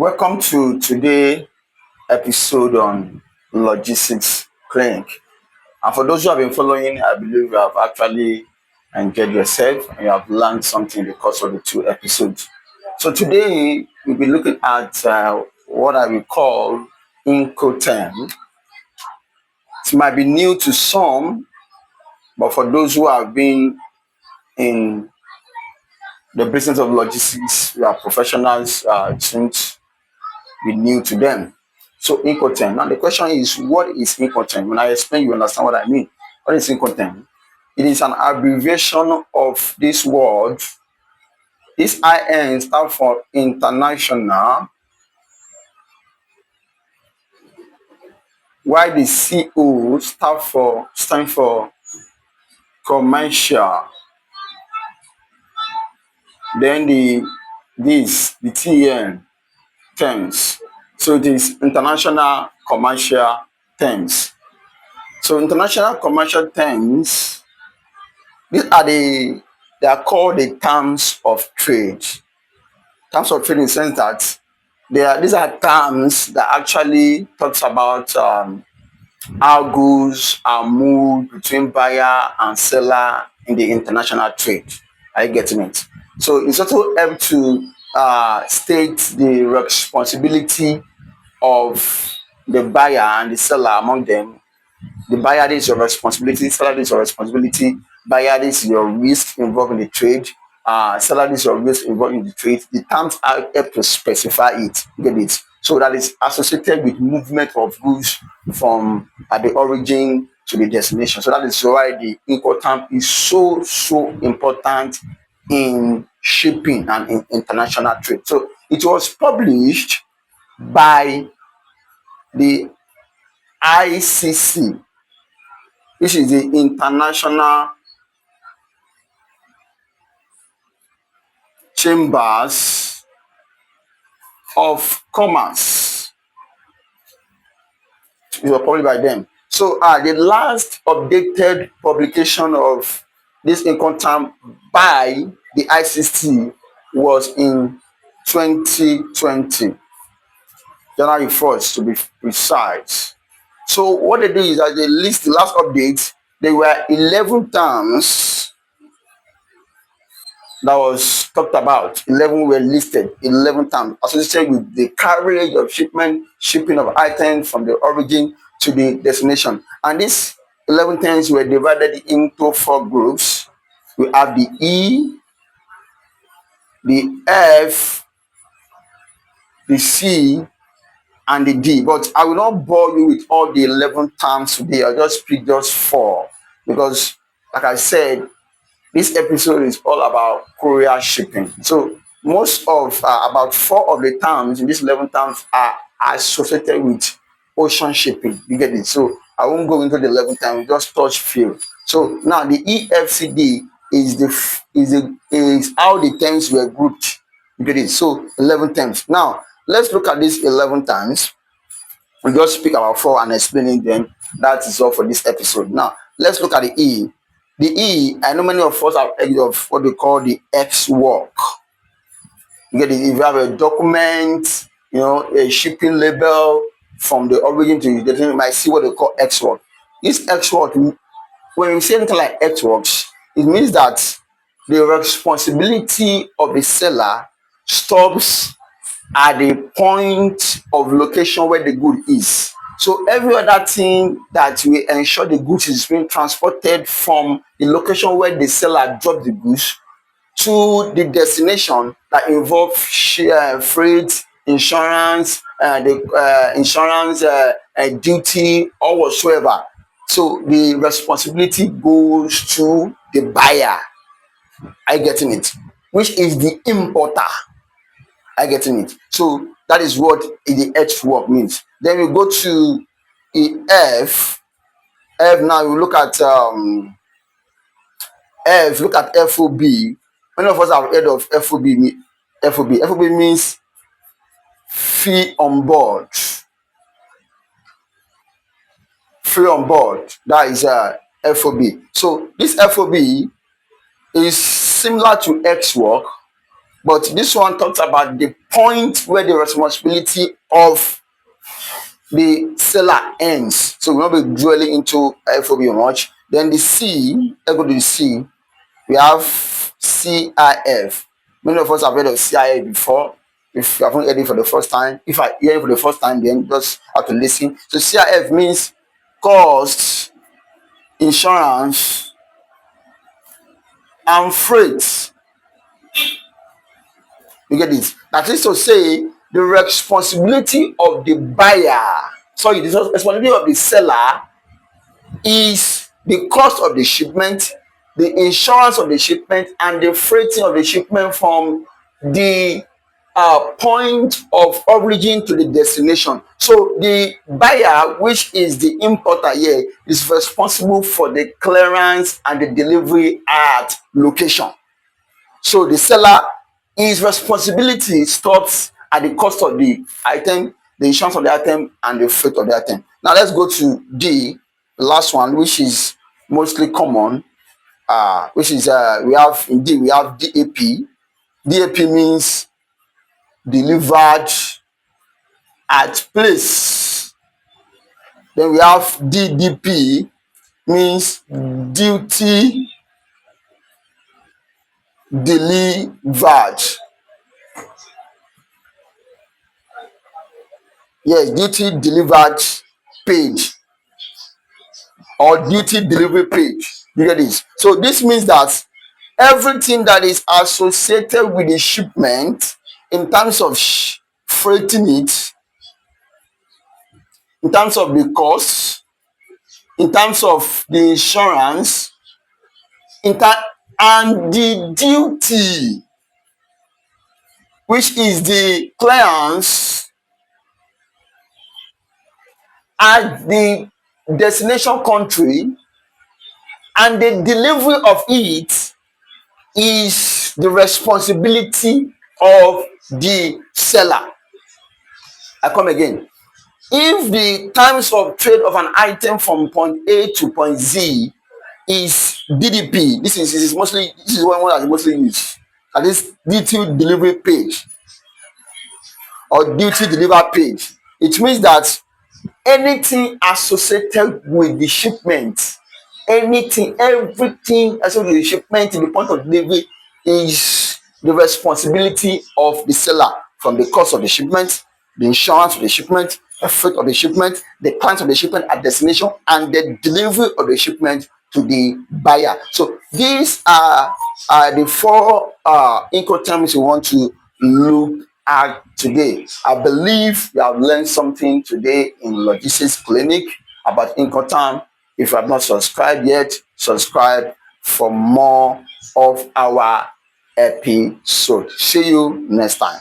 Welcome to today's episode on logistics clinic. And for those who have been following, I believe you have actually enjoyed yourself and you have learned something in the course of the two episodes. So today we'll be looking at what I will call Incoterms. It might be new to some, but for those who have been in the business of logistics, we are professionals, it shouldn't be new to them. So Incoterm. Now the question is, what is Incoterm? When I explain, you understand what I mean. What is Incoterm? It is an abbreviation of this word. This IN stands for international, while the CO stand for commercial. Then the TN terms. So it is international commercial terms. So international commercial terms, these are they are called the terms of trade. Terms of trade in the sense that these are terms that actually talks about how goods are moved between buyer and seller in the international trade. Are you getting it? So it's also help to state the responsibility of the buyer and the seller among them. The buyer, this is your responsibility. Seller, this is your responsibility. Buyer, this is your risk involved in the trade. Seller, this is your risk involved in the trade. The terms are help to specify it. Get it? So that is associated with movement of goods from the origin to the destination. So that is why the Incoterm is so important in shipping and in international trade. So it was published by the ICC, which is the International Chambers of Commerce. It was published by them. So the last updated publication of this Incoterm by the ICC was in 2020, January 1st to be precise. So what they do is that they list the last update. There were 11 terms that was talked about. 11 were listed. 11 terms associated with the carriage of shipping of items from the origin to the destination. And these 11 terms were divided into 4 groups. We have the E, the F, the C, and the D. But I will not bore you with all the 11 terms today. I'll just pick just 4 because, like I said, this episode is all about courier shipping. So most of about 4 of the terms in these 11 terms are associated with ocean shipping. You get it? So I won't go into the 11 terms. Just touch few. So now the EFCD is how the terms were grouped. You get it? So 11 terms. Now let's look at these 11 terms. We just speak about 4 and explaining them. That is all for this episode. Now let's look at the E. The E, I know many of us have heard of what they call the X work. You get it? If you have a document, a shipping label from the origin to the destination, you might see what they call X work. This X work, when we say anything like X works, it means that the responsibility of the seller stops at the point of location where the good is. So every other thing that will ensure the goods is being transported from the location where the seller dropped the goods to the destination that involve freight, insurance, duty, or whatsoever. So the responsibility goes to the buyer. Are you getting it? Which is the importer. Are you getting it? So that is what the H work means. Then we go to the F. F now we look at F. Look at FOB. Many of us have heard of FOB. FOB means fee on board. Free on board. That is FOB. So this FOB is similar to X work, But this one talks about the point where the responsibility of the seller ends. So we'll not be dwelling into FOB much. Then the C, let's go to the C. We have CIF. Many of us have heard of CIF before. If you haven't heard it for the first time, if I hear it for the first time, then just have to listen. So CIF means cost, insurance, and freight. You get it? That is to say, the responsibility of the buyer, sorry, the responsibility of the seller is the cost of the shipment, the insurance of the shipment, and the freighting of the shipment from the point of origin to the destination. So the buyer, which is the importer here, is responsible for the clearance and the delivery at location. So the seller, his responsibility stops at the cost of the item, the insurance of the item, and the freight of the item. Now let's go to D, the last one, which is mostly common. Which is we have in D, we have DAP. DAP means delivered at place. Then we have DDP, means duty delivered. Yes, duty delivered page or duty delivery page. You get this? So this means that everything that is associated with the shipment in terms of freighting it, in terms of the cost, in terms of the insurance, and the duty, which is the clearance at the destination country, and the delivery of it is the responsibility of the seller. I come again. If the times of trade of an item from point A to point Z is DDP, this is one that is mostly used. That is duty delivery page or duty deliver page. It means that anything associated with the shipment, everything associated with the shipment in the point of delivery is the responsibility of the seller, from the cost of the shipment, the insurance of the shipment, the freight of the shipment, the price of the shipment at destination, and the delivery of the shipment to the buyer. So these are the four Incoterms we want to look at today. I believe you have learned something today in Logistics Clinic about Incoterm. If you have not subscribed yet, subscribe for more of our episode. See you next time.